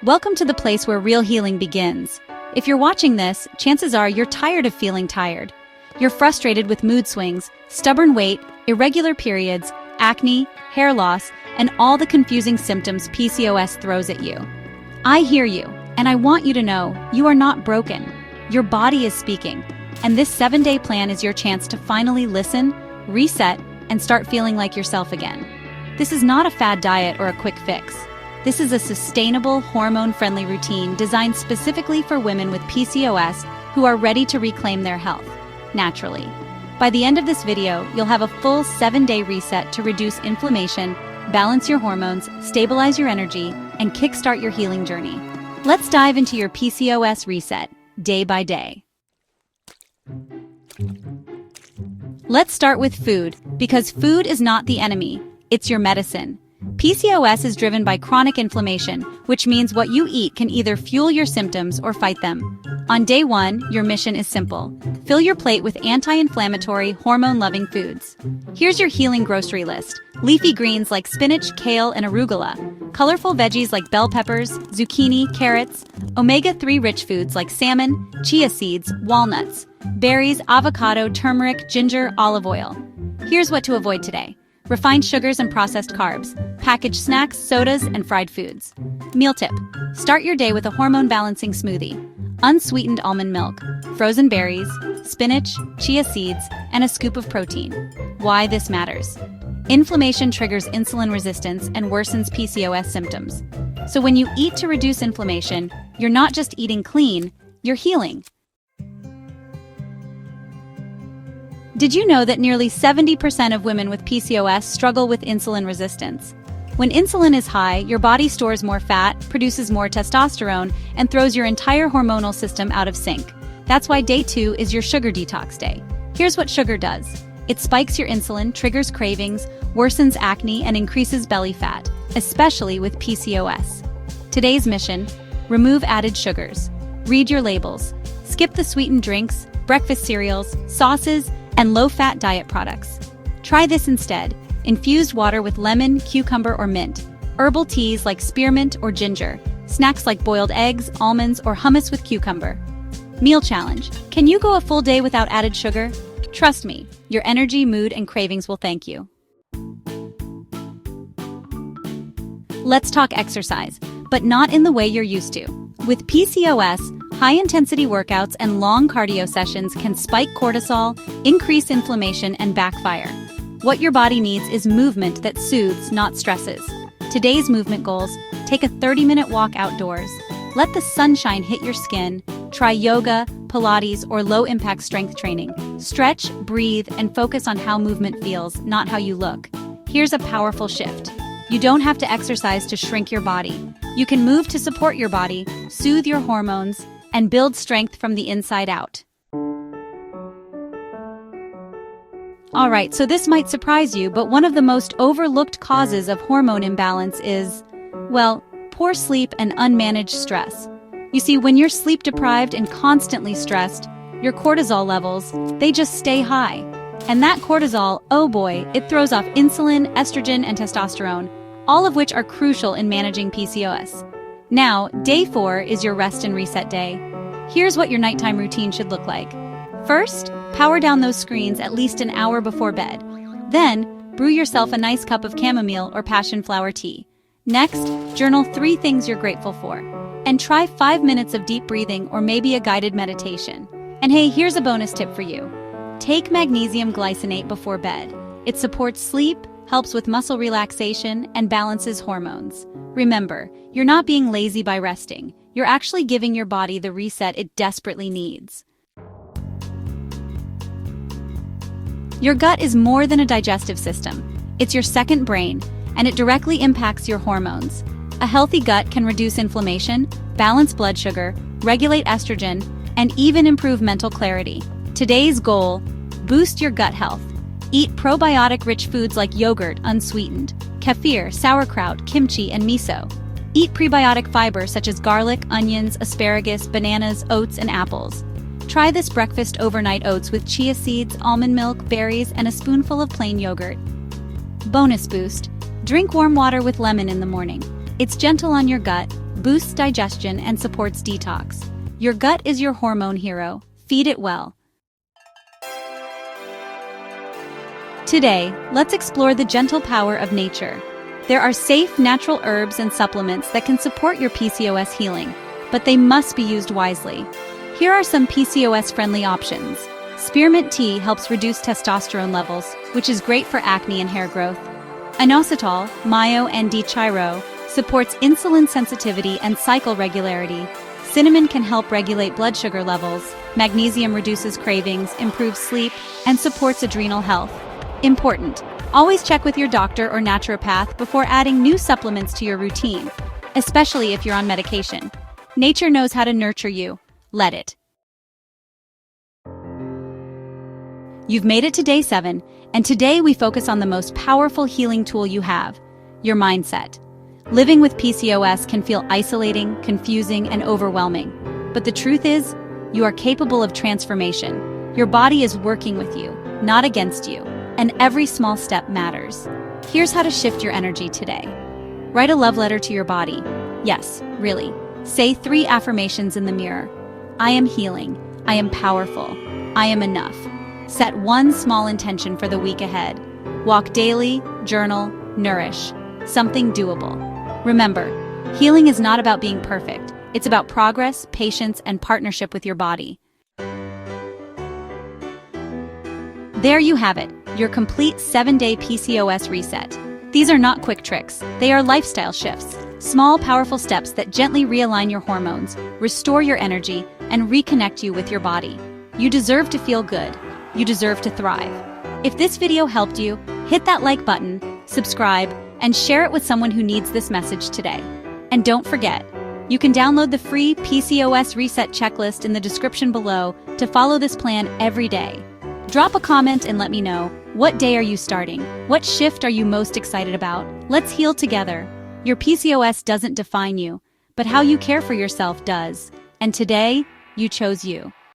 Welcome to the place where real healing begins. If you're watching this, chances are you're tired of feeling tired. You're frustrated with mood swings, stubborn weight, irregular periods, acne, hair loss, and all the confusing symptoms PCOS throws at you. I hear you, and I want you to know you are not broken. Your body is speaking, and this 7-day plan is your chance to finally listen, reset, and start feeling like yourself again. This is not a fad diet or a quick fix. This is a sustainable, hormone-friendly routine designed specifically for women with PCOS who are ready to reclaim their health, naturally. By the end of this video, you'll have a full 7-day reset to reduce inflammation, balance your hormones, stabilize your energy, and kickstart your healing journey. Let's dive into your PCOS reset, day by day. Let's start with food, because food is not the enemy, it's your medicine. PCOS is driven by chronic inflammation, which means what you eat can either fuel your symptoms or fight them. On day 1, your mission is simple. Fill your plate with anti-inflammatory, hormone-loving foods. Here's your healing grocery list. Leafy greens like spinach, kale, and arugula. Colorful veggies like bell peppers, zucchini, carrots. Omega-3 rich foods like salmon, chia seeds, walnuts. Berries, avocado, turmeric, ginger, olive oil. Here's what to avoid today. Refined sugars and processed carbs, packaged snacks, sodas, and fried foods. Meal tip: start your day with a hormone-balancing smoothie. Unsweetened almond milk, frozen berries, spinach, chia seeds, and a scoop of protein. Why this matters. Inflammation triggers insulin resistance and worsens PCOS symptoms. So when you eat to reduce inflammation, you're not just eating clean, you're healing. Did you know that nearly 70% of women with PCOS struggle with insulin resistance? When insulin is high, your body stores more fat, produces more testosterone, and throws your entire hormonal system out of sync. That's why day 2 is your sugar detox day. Here's what sugar does. It spikes your insulin, triggers cravings, worsens acne, and increases belly fat, especially with PCOS. Today's mission: remove added sugars. Read your labels. Skip the sweetened drinks, breakfast cereals, sauces, and low-fat diet products. Try this instead: infused water with lemon, cucumber, or mint, herbal teas like spearmint or ginger, snacks like boiled eggs, almonds, or hummus with cucumber. Meal challenge: can you go a full day without added sugar? Trust me, your energy, mood, and cravings will thank you. Let's talk exercise, but not in the way you're used to. With PCOS, high-intensity workouts and long cardio sessions can spike cortisol, increase inflammation, and backfire. What your body needs is movement that soothes, not stresses. Today's movement goals: take a 30-minute walk outdoors. Let the sunshine hit your skin. Try yoga, Pilates, or low-impact strength training. Stretch, breathe, and focus on how movement feels, not how you look. Here's a powerful shift. You don't have to exercise to shrink your body. You can move to support your body, soothe your hormones, and build strength from the inside out. Alright, so this might surprise you, but one of the most overlooked causes of hormone imbalance is, well, poor sleep and unmanaged stress. You see, when you're sleep deprived and constantly stressed, your cortisol levels, they just stay high. And that cortisol, oh boy, it throws off insulin, estrogen, and testosterone, all of which are crucial in managing PCOS. Now, day 4 is your rest and reset day. Here's what your nighttime routine should look like. First, power down those screens at least an hour before bed. Then, brew yourself a nice cup of chamomile or passion flower tea. Next, journal 3 things you're grateful for. And try 5 minutes of deep breathing or maybe a guided meditation. And hey, here's a bonus tip for you. Take magnesium glycinate before bed. It supports sleep, helps with muscle relaxation, and balances hormones. Remember, you're not being lazy by resting. You're actually giving your body the reset it desperately needs. Your gut is more than a digestive system. It's your second brain, and it directly impacts your hormones. A healthy gut can reduce inflammation, balance blood sugar, regulate estrogen, and even improve mental clarity. Today's goal: boost your gut health. Eat probiotic-rich foods like yogurt, unsweetened, kefir, sauerkraut, kimchi, and miso. Eat prebiotic fiber such as garlic, onions, asparagus, bananas, oats, and apples. Try this breakfast overnight oats with chia seeds, almond milk, berries, and a spoonful of plain yogurt. Bonus boost: drink warm water with lemon in the morning. It's gentle on your gut, boosts digestion, and supports detox. Your gut is your hormone hero. Feed it well. Today, let's explore the gentle power of nature. There are safe, natural herbs and supplements that can support your PCOS healing, but they must be used wisely. Here are some PCOS-friendly options. Spearmint tea helps reduce testosterone levels, which is great for acne and hair growth. Inositol, Myo-ND-Chiro, supports insulin sensitivity and cycle regularity. Cinnamon can help regulate blood sugar levels. Magnesium reduces cravings, improves sleep, and supports adrenal health. Important: always check with your doctor or naturopath before adding new supplements to your routine, especially if you're on medication. Nature knows how to nurture you. Let it. You've made it to day 7, and today we focus on the most powerful healing tool you have: your mindset. Living with PCOS can feel isolating, confusing, and overwhelming. But the truth is, you are capable of transformation. Your body is working with you, not against you, and every small step matters. Here's how to shift your energy today. Write a love letter to your body. Yes, really. Say 3 affirmations in the mirror. I am healing. I am powerful. I am enough. Set one small intention for the week ahead. Walk daily, journal, nourish. Something doable. Remember, healing is not about being perfect. It's about progress, patience, and partnership with your body. There you have it, your complete 7-day PCOS reset. These are not quick tricks. They are lifestyle shifts. Small, powerful steps that gently realign your hormones, restore your energy, and reconnect you with your body. You deserve to feel good. You deserve to thrive. If this video helped you, hit that like button, subscribe, and share it with someone who needs this message today. And don't forget, you can download the free PCOS Reset checklist in the description below to follow this plan every day. Drop a comment and let me know, what day are you starting? What shift are you most excited about? Let's heal together. Your PCOS doesn't define you, but how you care for yourself does. And today, you chose you.